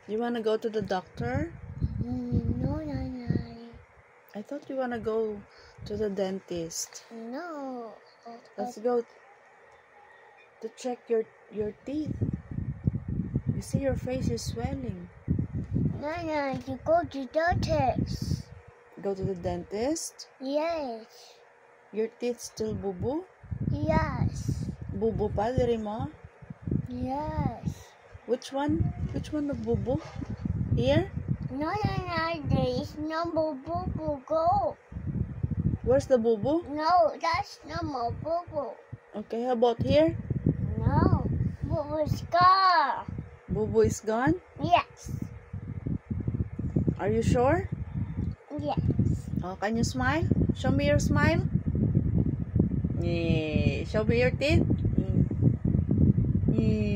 You wanna go to the doctor? No. I thought you wanna go to the dentist. No. Let's go to check your teeth. You see your face is swelling. No, you go to dentist. Go to the dentist? Yes. Your teeth still boo-boo? Yes. Boo-boo pa, diri mo? Yes. Which one? Which one the boo-boo? Here? No, there is no boo-boo. Go. Where's the boo-boo? No, that's no more boo-boo. Okay, how about here? No, boo-boo's gone. Boo-boo is gone? Yes. Are you sure? Yes. Oh, can you smile? Show me your smile. Yeah. Show me your teeth. Yeah.